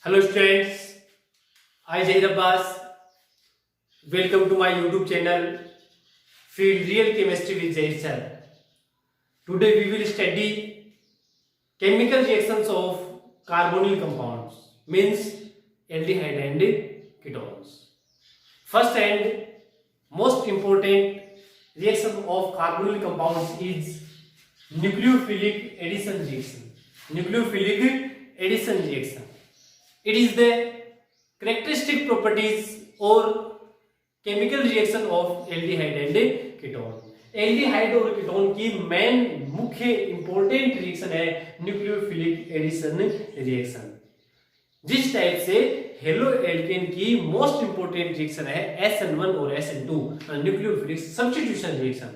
Hello students, I Zahir Abbas. Welcome to my YouTube channel Field Real Chemistry with Zahir sir. Today we will study chemical reactions of carbonyl compounds, means aldehyde and ketones. First and most important reaction of carbonyl compounds is nucleophilic addition reaction. Nucleophilic addition reaction. It is the characteristic properties or chemical reaction of aldehyde and ketone. Aldehyde और ketone की main मुख्य important reaction है nucleophilic addition reaction. जिस type से halo alkane की most important reaction है SN1 और SN2 nucleophilic substitution reaction.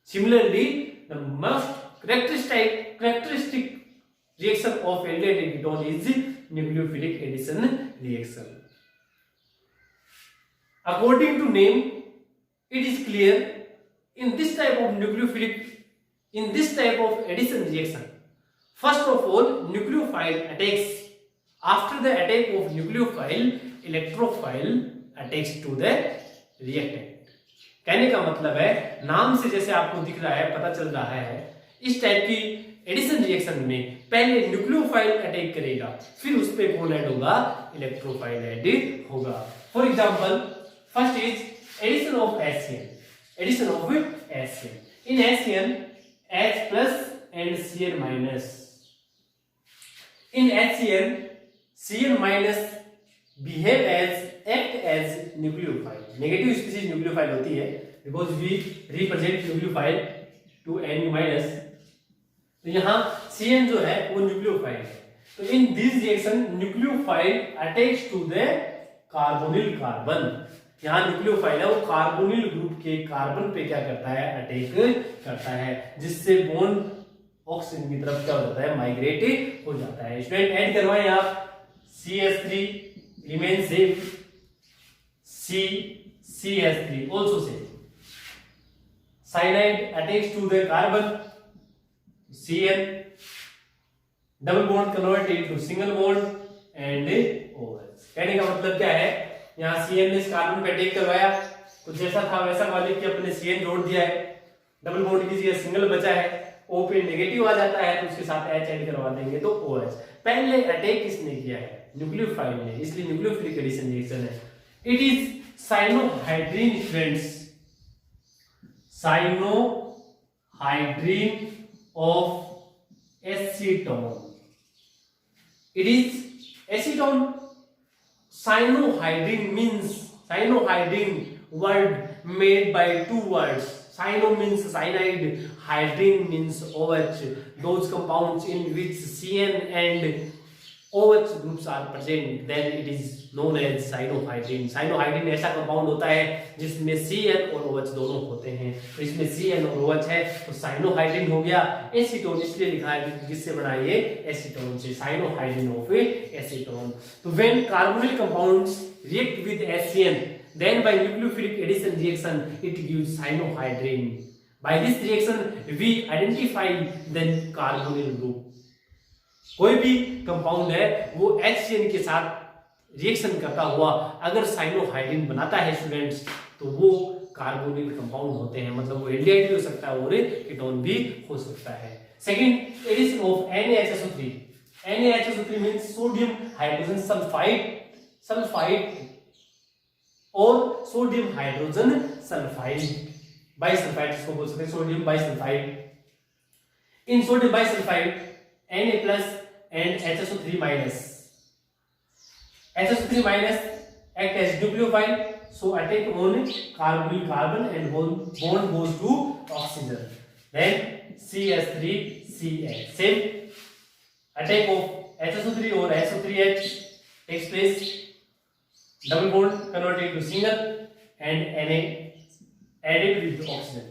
Similarly the most characteristic reaction of aldehyde and ketone is nucleophilic addition reaction. According to name, it is clear in this type of addition reaction, first of all nucleophile attacks. After the attack of nucleophile, electrophile attacks to the reactant. कहने का मतलब है, नाम से जैसे आपको दिख रहा है, पता चल रहा है, इस टाइप की एडिशन रिएक्शन में पहले न्यूक्लियोफाइल अटैक करेगा, फिर उस पे कौन ऐड होगा? इलेक्ट्रोफाइल ऐड होगा. For example, first is addition of HCl. Addition of HCl. In HCl, H plus and Cl minus. In HCl, Cl minus behave as act as nucleophile. Negative species nucleophile होती है because we represent nucleophile to Nu minus. तो यहाँ Cn जो है वो nucleophile है. तो in this reaction nucleophile attach to the carbonyl carbon. यहाँ न्यूक्लियोफाइल है वो कार्बोनिल ग्रुप के कार्बन पे क्या करता है? अटैक करता है, जिससे बॉन्ड ऑक्सीजन की तरफ क्या हो जाता है? माइग्रेट हो जाता है. स्टूडेंट ऐड करवाएं आप. CH3 remain same, CH3 also same. Cyanide attached to the carbon, Cl, double bond converted to single bond and OH. कहने का मतलब क्या है? यहाँ Cl ने इस कार्बन पे अटैक करवाया, तो जैसा था वैसा मान लीजिए अपने Cl जोड़ दिया है, डबल बॉन्ड की जगह सिंगल बचा है, O पे नेगेटिव आ जाता है, तो उसके साथ H ऐड करवा देंगे तो OH. पहले अटैक किसने किया है? न्यूक्लियोफाइल ने, इसलिए न्यूक्लियोफिलिक एडिशन रिएक्शन है. It is cyanohydrin friends, cyanohydrin of acetone. It is acetone. Cyanohydrin means, cyanohydrin word made by two words. Cyano means cyanide, hydrin means OH. Those compounds in which Cn and OH groups are present, then it is known as cyanohydrin. cyanohydrin ऐसा compound होता है जिसमें Cn और OH दोनों होते हैं. तो इसमें Cn और OH है तो cyanohydrin हो गया. एसीटोन इसलिए लिखा है क्योंकि किससे बना ये? एसीटोन से. cyanohydrin of acetone. तो when carbonyl compounds react with HCl, then by nucleophilic addition reaction it gives cyanohydrin. By this reaction we identify the carbonyl group. कोई भी कंपाउंड है वो HCl के साथ रिएक्शन करता हुआ अगर साइनोहाइड्रिन बनाता है स्टूडेंट्स, तो वो कार्बोनिल कंपाउंड होते हैं. मतलब वो एल्डिहाइड भी हो सकता है और कीटोन भी हो सकता है. Second, addition of NaHSO3. NaHSO3 means sodium hydrogen sulphide और सोडियम हाइड्रोजन सल्फाइड, बाइसल्फाइड इसको बोल सकते हैं, sodium bisulphide. In sodium bisulphide Na plus and HSO3 minus. HSO3 minus act as nucleophile, so attack on carbonyl carbon and bond goes to oxygen. Then CH3CH. Same attack of HSO3 or SO3H takes place. Double bond converted to single and Na added with oxygen.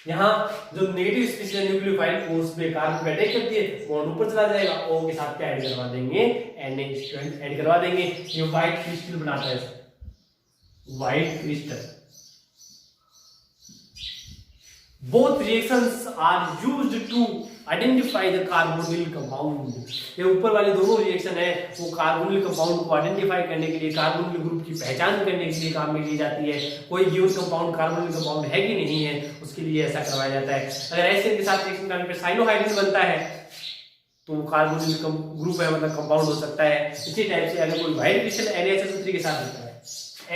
यहाँ जो negative species है nucleophile वो उसमें carbon पे attack करती है, bond ऊपर चला जाएगा, O के साथ क्या ऐड करवा देंगे? Na स्टूडेंट ऐड करवा देंगे. ये व्हाइट क्रिस्टल बनाता है, white crystal. Both reactions are used to identify the carbonyl compound. ये ऊपर वाले दोनों रिएक्शन है वो कार्बोनिल कंपाउंड को आइडेंटिफाई करने के लिए, कार्बोनिल ग्रुप की पहचान करने के लिए काम में ली जाती है। कोई गिवन कंपाउंड कार्बोनिल कंपाउंड है कि नहीं है उसके लिए ऐसा करवाया जाता है। अगर एसिड के साथ रिएक्शन करने पर साइनोहाइड्रिन बनता है तो वो कार्बोनिल ग्रुप है, मतलब कंपाउंड हो सकता है। इसी टाइप से अगर कोई वाइट क्रिस्टल NaHSO3 के साथ होता है,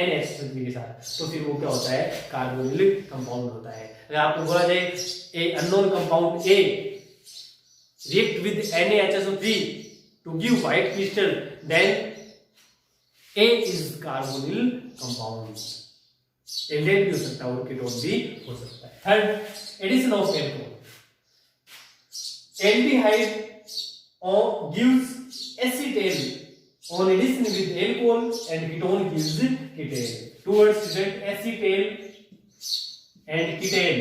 NaHSO3 के साथ, तो फिर वो क्या होता है, कार्बोनिल कंपाउंड होता है। अगर आपको बोला जाए a unknown compound A react with NaHSO3 to give white crystal, then A is carbonyl compound। एल्डेहाइड भी हो सकता है और कीटोन भी हो सकता है। Third, addition of alcohol. Aldehyde gives acetal on addition with alcohol and ketone gives ketane। Towards student acetal and ketane।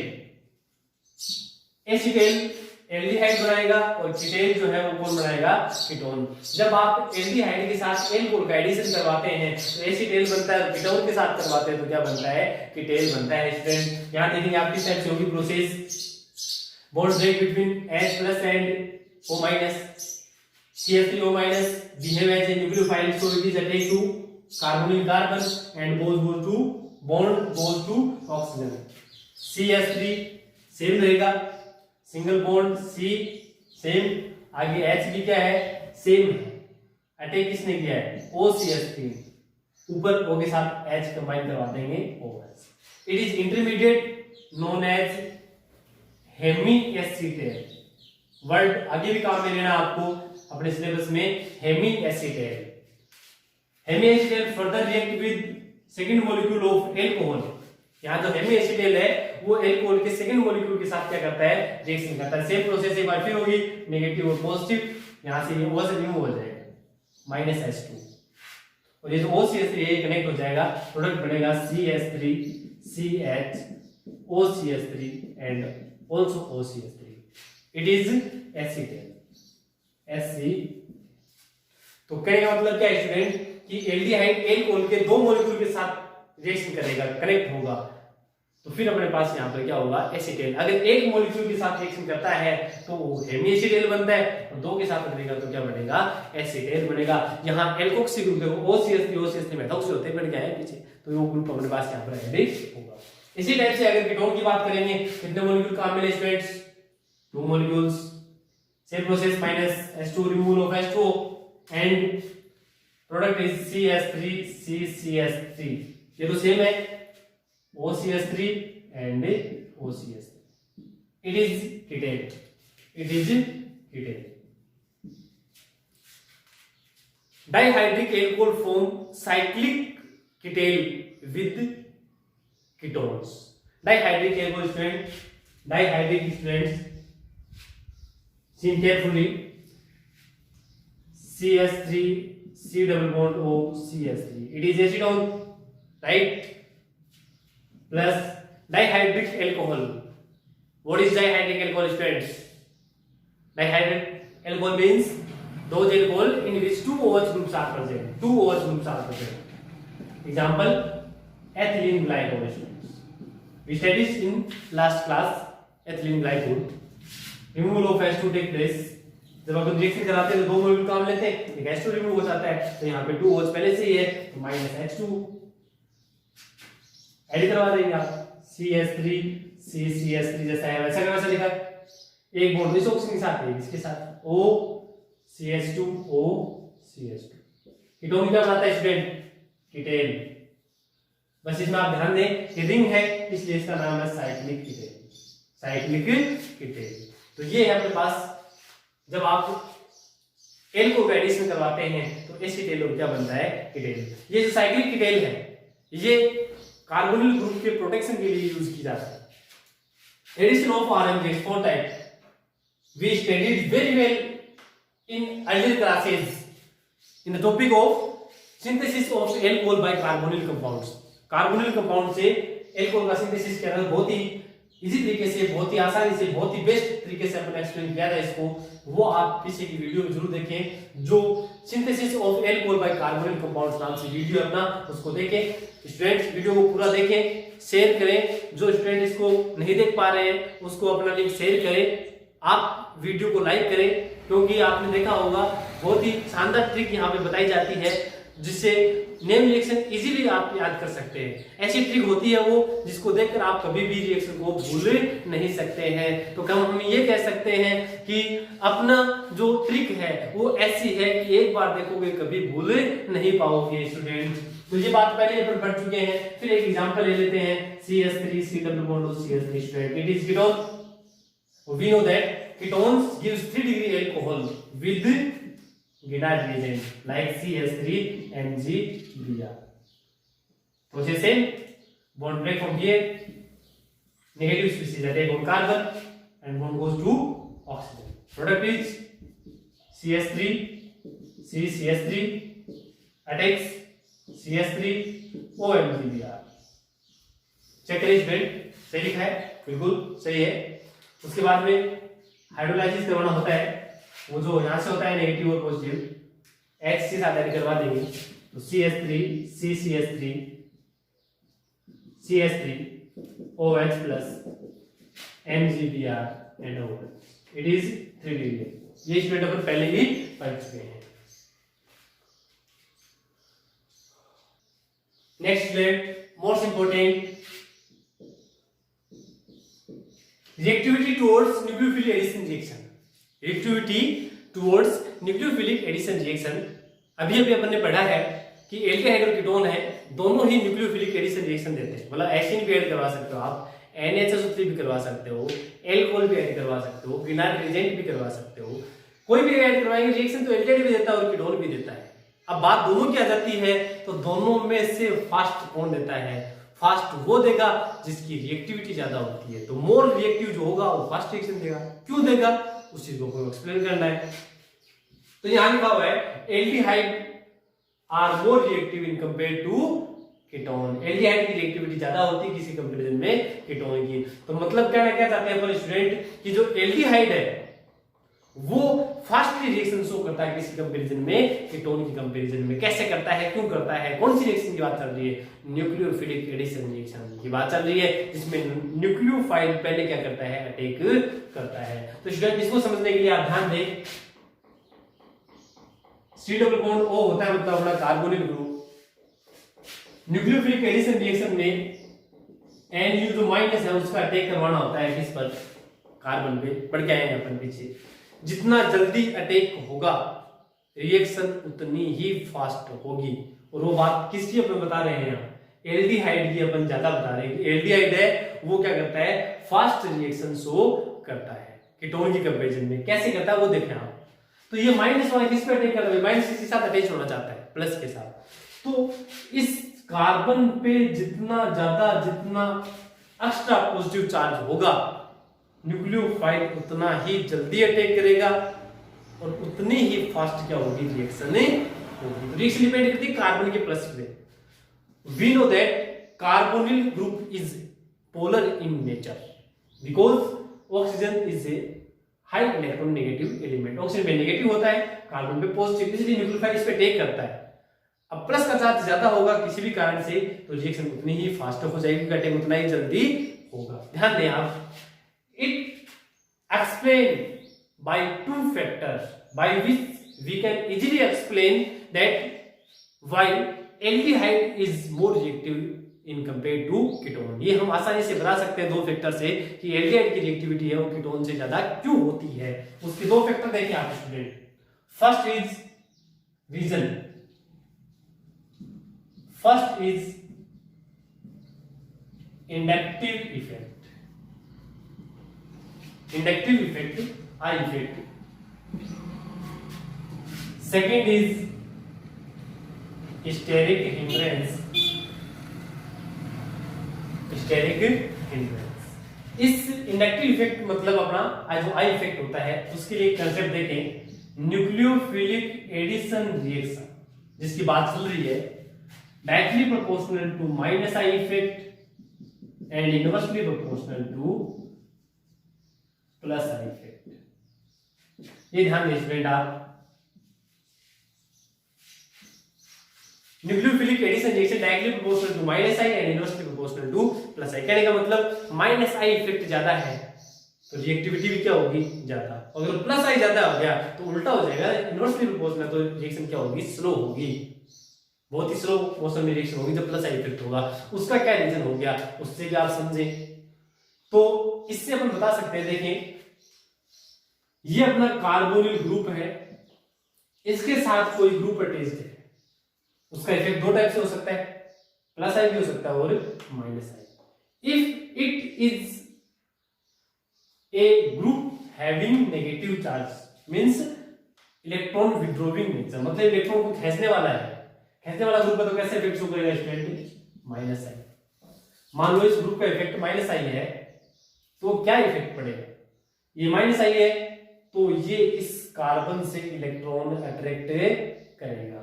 Acetal aldehyde बनाएगा और कीटेन जो है वो कौन बनाएगा, कीटोन। जब आप एल्डिहाइड के साथ एल्कोहल का एडिशन करवाते हैं तो एसिटेल बनता है, कीटोन के साथ करवाते हैं तो क्या बनता है, कीटेन बनता है। स्टूडेंट यहां देखेंगे आपकी टाइप से होगी process. Bond break between H+ and O-, CH3O- behave as a nucleophile, so it is attached to carbonyl carbon and goes to bond goes to oxygen। CH3 same रहेगा, सिंगल बॉन्ड C सेम, आगे H भी क्या है, same है। Attack किसने किया है, OCH3, ऊपर O के साथ H कंबाइन करवा देंगे OH। It is intermediate known as hemiacetal. Word आगे भी काम में लेना आपको अपने सिलेबस में, hemiacetal. Hemiacetal further react with second molecule of alcohol. यहाँ जो हेमीएसिटेल है वो एल्कोहल के सेकंड मॉलिक्यूल के साथ क्या करता है, रिएक्शन करता है। सेम प्रोसेस एक बार फिर होगी, नेगेटिव और पॉजिटिव, यहाँ से ये O से रिमूव हो जाएगा -H2 और ये जो OCH3 ये कनेक्ट हो जाएगा, प्रोडक्ट बनेगा CH3 CH OCH3 and also OCH3। It is acetal Sc। तो कहने का मतलब क्या है स्टूडेंट कि एल्डिहाइड एल्कोहल के दो मॉलिक्यूल के साथ रिएक्शन करेगा, कनेक्ट होगा, तो फिर अपने पास यहाँ पर क्या होगा, एसिटेल। अगर एक मॉलिक्यूल के साथ रिएक्शन करता है तो हेमीएसिटेल बनता है और दो के साथ करेगा तो क्या बनेगा, एसिटेल बनेगा। यहाँ एल्कोक्सी ग्रुप देखो OCH3 मेथोक्सी होते हैं, क्या है पीछे, तो वो ग्रुप अपने पास यहाँ पर ऐड होगा। इसी टाइप से अगर कीटोन की बात करेंगे, कितने मॉलिक्यूल काम मिले students, 2 molecules. Same process -H2 removal of H2 and product is CH3 CCH3। ये तो सेम है, OCH3 and OCH3। It is ketane। It is ketane। Dihydric alcohol form cyclic ketane with ketones। Dihydric alcohol student, dihydric students, see carefully, CH3 C double bond O CH3, it is acetone, right? Plus dihydric alcohol। What is dihydric alcohol students? Dihydric alcohol means those alcohol in which 2 OH groups are present, 2 OH groups are present। Example, ethylene glycol students, we studied in last class ethylene glycol। removal of H2 take place, जब अपन reaction कराते हैं तो 2 molecule काम लेते हैं, एक H2 remove हो जाता है, तो यहाँ पे 2 OH पहले से ही है तो -H2 ऐड करवा देंगे आप। CH3 CCH3 जैसा है वैसा का वैसा लिखा है, एक बॉन्ड इस ऑक्सीजन के साथ है, इसके साथ O CH2 O CH2। Ketone क्या बनाता है स्टूडेंट, कीटेन। बस इसमें आप ध्यान दें कि रिंग है इसलिए इसका नाम है साइक्लिक कीटेन, साइक्लिक कीटेन। तो ये है अपने पास, जब आप एल्कोहल का एडिशन करवाते हैं तो एसिटेल क्या बनता है, कीटेन। ये जो साइक्लिक कीटेन है ये कार्बोनिल ग्रुप के प्रोटेक्शन के लिए यूज की जाती है। Addition of RMGs 4 type we studied very well in earlier classes in the topic of synthesis of alcohol by carbonyl compounds. Carbonyl compound से एल्कोहल का सिंथेसिस करना बहुत ही इजी तरीके से, बहुत ही आसानी से, बहुत ही बेस्ट तरीके से अपने एक्सप्लेन किया था इसको। वो आप पीछे की वीडियो जरूर देखें, जो synthesis of alcohol by carbonyl compounds नाम से वीडियो है अपना, उसको देखें। स्टूडेंट्स वीडियो को पूरा देखें, शेयर करें। जो स्टूडेंट इसको नहीं देख पा रहे हैं उसको अपना लिंक शेयर करें। आप वीडियो को लाइक करें, क्योंकि आपने देखा होगा बहुत ही शानदार ट्रिक यहाँ पे बताई जाती है, जिससे नेम रिएक्शन इजीली आप याद कर सकते हैं। ऐसी ट्रिक होती है वो जिसको देखकर आप कभी भी रिएक्शन को भूल नहीं सकते हैं। तो हम ये कह सकते हैं कि अपना जो ट्रिक है वो ऐसी है कि एक बार देखोगे कभी भूल नहीं पाओगे स्टूडेंट। तो ये बात पहले अपन पढ़ चुके हैं। फिर एक एग्जांपल ले लेते हैं, CH3 C double bond O CH3 student, it is ketone. We know that ketones gives 3 degree alcohol with Grignard reagent like CH3 MgBr. So the same bond break from here, negative species attack on carbon and bond goes to oxygen. Product is CH3 CH3 attacks CH3 OMgBr. Check करें student, सही लिखा है, बिल्कुल सही है। उसके बाद में हाइड्रोलाइसिस करवाना होता है, वो जो यहां से होता है नेगेटिव और पॉजिटिव, H के साथ ऐड करवा देंगे तो CH3 CCH3 CH3 OH plus MgBr and OH. It is 3 degree. ये स्टूडेंट अपन पहले ही पढ़ चुके हैं। Next student, most important, reactivity towards nucleophilic addition reaction. Reactivity towards nucleophilic addition reaction, अभी अपन ने पढ़ा है कि एल्डिहाइड और कीटोन है, दोनों ही न्यूक्लियोफिलिक एडिशन रिएक्शन देते हैं। मतलब एसिन भी ऐड करवा सकते हो आप, NaCO3 भी करवा सकते हो, एल्कोहल भी ऐड करवा सकते हो, ग्रिग्नार्ड रिएजेंट भी करवा सकते हो। कोई भी ऐड करवाएंगे रिएक्शन तो एल्डिहाइड भी देता है और कीटोन भी देता है। अब बात दोनों की आ जाती है, तो दोनों में से फास्ट कौन देता है? फास्ट वो देगा जिसकी रिएक्टिविटी ज्यादा होती है। तो मोर रिएक्टिव जो होगा वो फास्ट रिएक्शन देगा। क्यों देगा उस चीज को एक्सप्लेन करना है। तो यहां लिखा हुआ है aldehyde are more reactive in compare to ketone. Aldehyde की रिएक्टिविटी ज्यादा होती है किसी कंपैरिजन में कीटोन की। तो मतलब क्या चाहते हैं अपन स्टूडेंट कि जो एल्डिहाइड है वो फास्ट रिएक्शन शो करता है किसी कंपैरिजन में कीटोन की कंपैरिजन में। कैसे करता है, क्यों करता है, कौन सी रिएक्शन की बात चल रही है? न्यूक्लियोफिलिक एडिशन रिएक्शन की बात चल रही है, जिसमें न्यूक्लियोफाइल पहले क्या करता है, अटैक करता है। तो स्टूडेंट इसको समझने के लिए आप ध्यान दें, C डबल बॉन्ड O होता है मतलब अपना carbonyl group. Nucleophilic addition reaction में Nu जो माइनस है उसका अटैक करवाना होता है किस पर? कार्बन पे। पढ़ के आए हैं अपन पीछे। जितना जल्दी अटैक होगा रिएक्शन उतनी ही फास्ट होगी। और वो बात किसकी अपन बता रहे हैं यहाँ? एल्डिहाइड की अपन ज्यादा बता रहे हैं कि एल्डिहाइड है वो क्या करता है, फास्ट रिएक्शन शो करता है कीटोन की कंपैरिजन में। कैसे करता है वो देखें आप। तो ये माइनस वाला किस पे अटैक कर रहा है? माइनस के साथ अटैच होना चाहता है प्लस के साथ। तो इस कार्बन पे जितना ज्यादा जितना एक्स्ट्रा पॉजिटिव चार्ज होगा न्यूक्लियोफाइल उतना ही जल्दी अटैक करेगा और उतनी ही फास्ट क्या होगी, रिएक्शन होगी। रिएक्शन डिपेंड करती है कार्बन के प्लस पे। We know that carbonyl group is polar in nature because oxygen is a high electron negative element. Oxygen पे नेगेटिव होता है, कार्बन पे पॉजिटिव, इसलिए न्यूक्लियोफाइल इस पे अटैक करता है। अब प्लस का चार्ज ज्यादा होगा किसी भी कारण से तो रिएक्शन उतनी ही फास्ट हो जाएगी, अटैक उतना ही जल्दी होगा। ध्यान दें आप। It explained by two factors by which we can easily explain that why aldehyde is more reactive in compared to ketone। ये हम आसानी से बता सकते हैं दो फैक्टर से कि एल्डिहाइड की रिएक्टिविटी है वो कीटोन से ज्यादा क्यों होती है। उसके दो फैक्टर देखिए आप student. First is reason, first is inductive effect. Inductive effect, I effect. Second is steric hindrance, steric hindrance. इस इंडक्टिव इफेक्ट मतलब अपना जो आई इफेक्ट होता है उसके लिए कंसेप्ट देखें, न्यूक्लियोफिलिक एडिशन रिएक्शन जिसकी बात चल रही है, directly proportional to minus I effect and inversely proportional to plus I effect. ये ध्यान दें स्टूडेंट आप, nucleophilic addition reaction directly proportional to minus I and inversely proportional to plus I. कहने का मतलब माइनस आई इफेक्ट ज्यादा है तो रिएक्टिविटी भी क्या होगी, ज्यादा। अगर प्लस आई ज्यादा हो गया तो उल्टा हो जाएगा, इनवर्सली प्रोपोर्शनल, तो रिएक्शन क्या होगी, स्लो होगी, बहुत ही स्लो मोशन में रिएक्शन होगी जब प्लस आई इफेक्ट होगा। उसका क्या रीजन हो गया, उससे क्या आप समझे। तो इससे अपन बता सकते हैं, देखें ये अपना कार्बोनिल ग्रुप है, इसके साथ कोई ग्रुप अटैच्ड है, उसका इफेक्ट दो टाइप से हो सकता है, प्लस आई भी हो सकता है और minus I. If it is a group having negative charge means electron withdrawing nature, मतलब इलेक्ट्रॉन को खींचने वाला है, खींचने वाला ग्रुप है तो कैसे इफेक्ट शो करेगा स्टूडेंट, माइनस आई। मान लो इस ग्रुप का इफेक्ट माइनस आई है तो क्या इफेक्ट पड़ेगा, ये माइनस आई है तो ये इस कार्बन से इलेक्ट्रॉन अट्रैक्ट करेगा,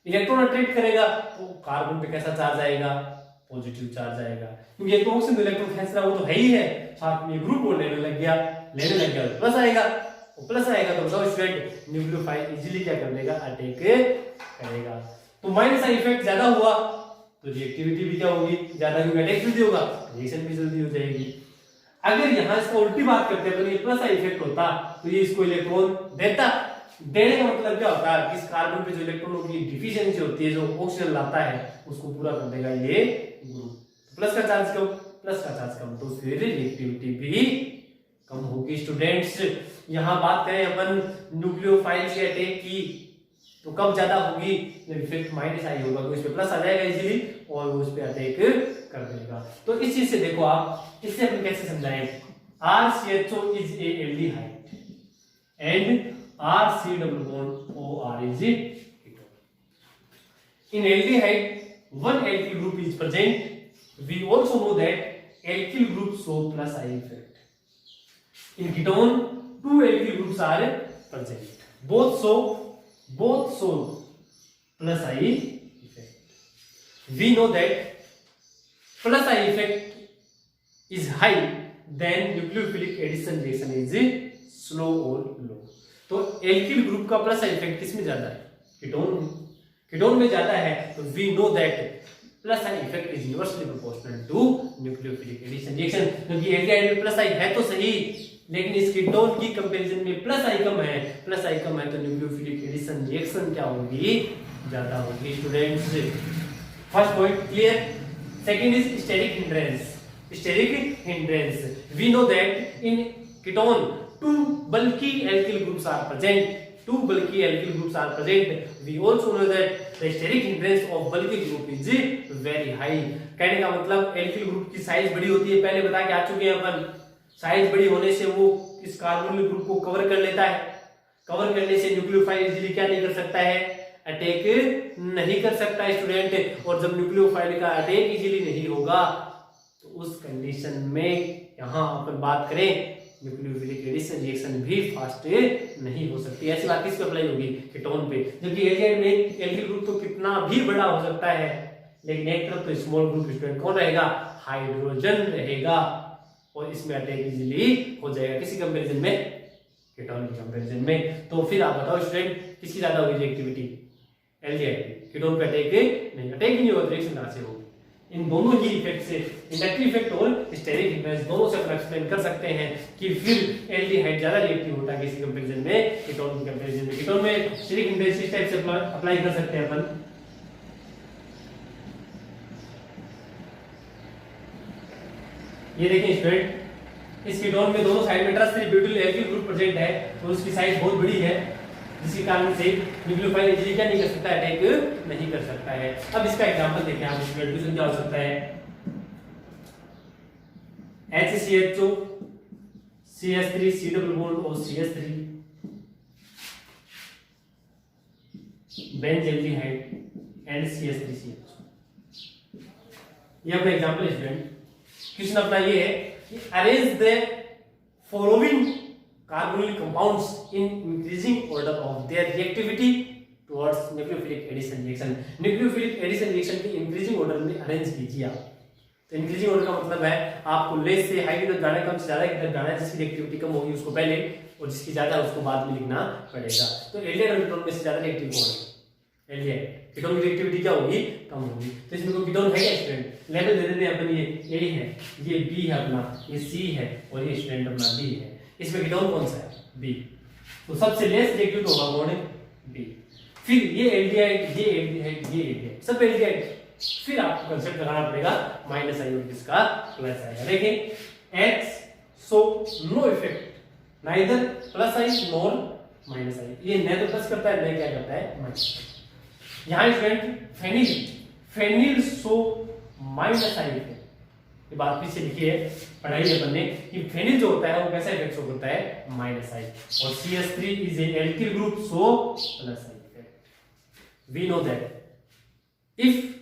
इलेक्ट्रॉन अट्रैक्ट करेगा तो कार्बन पे कैसा चार्ज आएगा, पॉजिटिव चार्ज आएगा, क्योंकि एक तो ऑक्सीजन तो इलेक्ट्रॉन खींच रहा है वो तो है ही है, साथ में ग्रुप और लेने लग गया तो प्लस आएगा, तो प्लस आएगा तो बताओ स्टूडेंट न्यूक्लियोफाइल इजीली क्या कर देगा, अटैक करेगा। तो माइनस आई इफेक्ट ज्यादा हुआ तो रिएक्टिविटी भी क्या होगी, ज्यादा, क्योंकि अटैक जल्दी होगा, रिएक्शन भी जल्दी हो जाएगी। अगर यहां इसका उल्टी बात करते हैं तो ये प्लस आई इफेक्ट होता तो ये इसको इलेक्ट्रॉन देता, देने का मतलब क्या होता है, इस कार्बन पे जो इलेक्ट्रॉनों की डिफिशियंसी होती है, जो ऑक्सीजन लाता है उसको पूरा कर देगा ये ग्रुप। प्लस का चार्ज कम, प्लस का चार्ज कम, तो फिर रिएक्टिविटी भी कम होगी। स्टूडेंट्स यहां बात करें अपन न्यूक्लियोफाइल के अटैक की तो कब ज्यादा होगी, जब इफेक्ट माइनस आई होगा तो इस पे प्लस आ जाएगा इजीली और वो उस पे अटैक कर देगा। तो इस चीज से देखो आप, इससे अपन कैसे समझाएं, RCHO is a aldehyde and RC double bond OR is ketone. In aldehyde, one alkyl group is present. We also know that alkyl groups show plus I effect. In ketone, two alkyl groups are present. Both show plus I effect. We know that plus I effect is high, then nucleophilic addition reaction is slow or low. तो alkyl group का plus effect किसमें ज्यादा है, ketone में, ketone में ज्यादा है, तो we know that plus I effect is inversely proportional to nucleophilic addition reaction. क्योंकि एल्डिहाइड में प्लस आई है तो सही, लेकिन इस कीटोन की कंपैरिजन में प्लस आई कम है, प्लस आई कम है तो न्यूक्लियोफिलिक एडिशन रिएक्शन क्या होगी, ज्यादा होगी। Students first point clear. Second is steric hindrance. Steric hindrance, we know that in ketone two bulky alkyl groups are present. Two bulky alkyl groups are present. We also know that the steric hindrance of bulky group is very high. कहने का मतलब alkyl group की size बड़ी होती है, पहले बता के आ चुके हैं अपन, साइज बड़ी होने से वो इस कार्बोनिल ग्रुप को कवर कर लेता है, कवर करने से न्यूक्लियोफाइल इजीली क्या नहीं कर सकता है, अटैक नहीं कर सकता है स्टूडेंट। और जब न्यूक्लियोफाइल का अटैक इजीली नहीं होगा तो उस कंडीशन में यहां अपन बात करें न्यूक्लियोफिलिक एडिशन रिएक्शन भी फास्ट नहीं हो सकती। ऐसी बात किस पे अप्लाई होगी, कीटोन पे। जबकि एल्डिहाइड में एल्किल ग्रुप तो कितना भी बड़ा हो सकता है, लेकिन एक तरफ तो स्मॉल ग्रुप स्टूडेंट कौन रहेगा, हाइड्रोजन रहेगा, और इसमें अटैक इजीली हो जाएगा किसी कंपैरिजन में, कीटोन के कंपैरिजन में। तो फिर आप बताओ स्टूडेंट किसकी ज्यादा होगी रिएक्टिविटी, एल्डिहाइड। कीटोन पे अटैक नहीं, अटैक ही नहीं होगा, रिएक्शन कहां से होगी। इन दोनों ही इफेक्ट से, इंडक्टिव इफेक्ट और स्टेरिक हिंड्रेंस दोनों से अपन एक्सप्लेन कर सकते हैं कि फिर एल्डिहाइड ज्यादा रिएक्टिव होता है किसी कंपैरिजन में, कीटोन के कंपैरिजन में। कीटोन में स्टेरिक हिंड्रेंस इस टाइप से अप्लाई कर सकते हैं अपन। ये देखिए स्टूडेंट, इस कीटोन में दोनों साइड में transfer butyl alkyl group present है, तो उसकी साइज बहुत बड़ी है, जिसके कारण से न्यूक्लियोफाइल इजीली क्या नहीं कर सकता, अटैक नहीं कर सकता है। अब इसका एग्जांपल देखें आप, स्टूडेंट क्या हो सकता है, HCHO CH3 C double bond और CH3 बेंजील्डिहाइड एंड CH3CH। ये अपना एग्जांपल है स्टूडेंट। क्वेश्चन अपना ये है कि arrange the following carbonyl compounds in increasing order of their reactivity towards nucleophilic addition reaction। nucleophilic addition reaction की increasing order में अरेंज कीजिए आप। तो increasing order का मतलब है आपको लेस से हाई की तरफ जाना है, कम से ज्यादा की तरफ जाना है, जिसकी रिएक्टिविटी कम होगी उसको पहले और जिसकी ज्यादा है उसको बाद में लिखना पड़ेगा। तो एल्डिहाइड और कीटोन में से ज्यादा रिएक्टिव कौन है? एल्डिहाइड। कीटोन की रिएक्टिविटी क्या होगी? कम होगी। तो इसमें कोई कीटोन है क्या स्टूडेंट? लेवल दे देते हैं अपन, ये A है, ये B है अपना, ये C है और ये स्टूडेंट अपना B है। इसमें कीटोन कौन सा है? B। तो सबसे लेस रिएक्टिव होगा कौन है? B। फिर ये एल्डिहाइड, ये एल्डिहाइड, ये एल्डिहाइड, सब एल्डिहाइड। फिर आपको कंसेप्ट लगाना पड़ेगा माइनस आई और इसका प्लस आएगा। देखिए X so no effect, neither plus I nor minus I. ये न तो प्लस करता है न क्या करता है माइनस। यहाँ student phenyl, phenyl so minus I effect. ये बात फिर से लिखी है, पढ़ाई है अपन ने कि फेनिल जो होता है वो कैसा इफेक्ट शो करता है? Minus I. और CH3 is a alkyl group so plus I effect. We know that if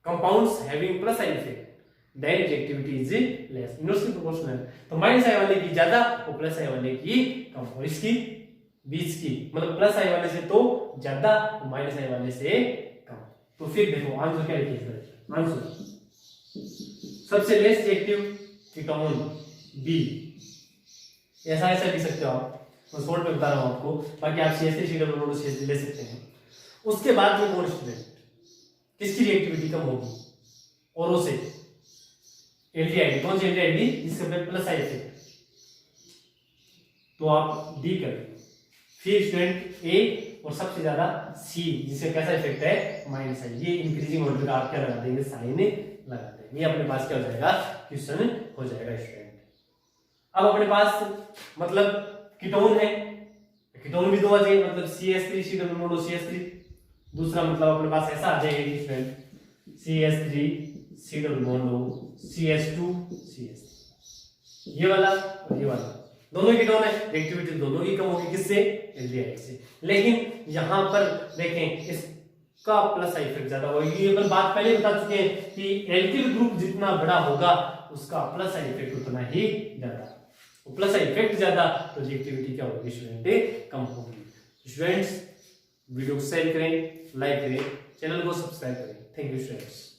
compounds having plus I effect then reactivity is less, inversely proportional। तो माइनस आई वाले की ज्यादा और प्लस आई वाले की कम, और इसकी बीच की मतलब प्लस आई वाले से तो ज्यादा और माइनस आई वाले से कम। तो फिर देखो आंसर क्या लिखिए? आंसर सबसे लेस रिएक्टिव कीटोन बी। ऐसा ऐसा लिख सकते हो आप, मैं शॉर्ट में बता रहा हूं आपको, बाकी आप CH3 CH3 ले सकते हैं। उसके बाद में कौन स्टूडेंट किसकी रिएक्टिविटी कम होगी? औरों से एल्डिहाइड। कौन सी एल्डिहाइड? जिसके पे प्लस आई इफेक्ट, तो आप डी कर। फिर स्टूडेंट ए और सबसे ज्यादा सी जिसका कैसा इफेक्ट है? Minus I. ये इंक्रीजिंग ऑर्डर का आप क्या लगा देंगे? साइन लगा देंगे। ये अपने पास क्या हो जाएगा? क्वेश्चन हो जाएगा स्टूडेंट। अब अपने पास मतलब कीटोन है, कीटोन भी दो आ जाएंगे, मतलब CH3 CH3 CH3। दूसरा मतलब अपने पास ऐसा आ जाएगा स्टूडेंट CH3 CH2 CH3। ये वाला और ये वाला दोनों कीटोन है, रिएक्टिविटी दोनों की कम होगी। किससे? एल्डिहाइड से। लेकिन यहां पर देखें इसका प्लस आई इफेक्ट ज्यादा होगी। ये अपन बात पहले बता चुके हैं कि एल्किल ग्रुप जितना बड़ा होगा उसका प्लस आई इफेक्ट उतना ही ज्यादा। प्लस आई इफेक्ट ज्यादा तो रिएक्टिविटी क्या होगी स्टूडेंट? कम होगी। स्टूडेंट्स वीडियो को शेयर करें, लाइक करें, चैनल को सब्सक्राइब करें। Thank you students.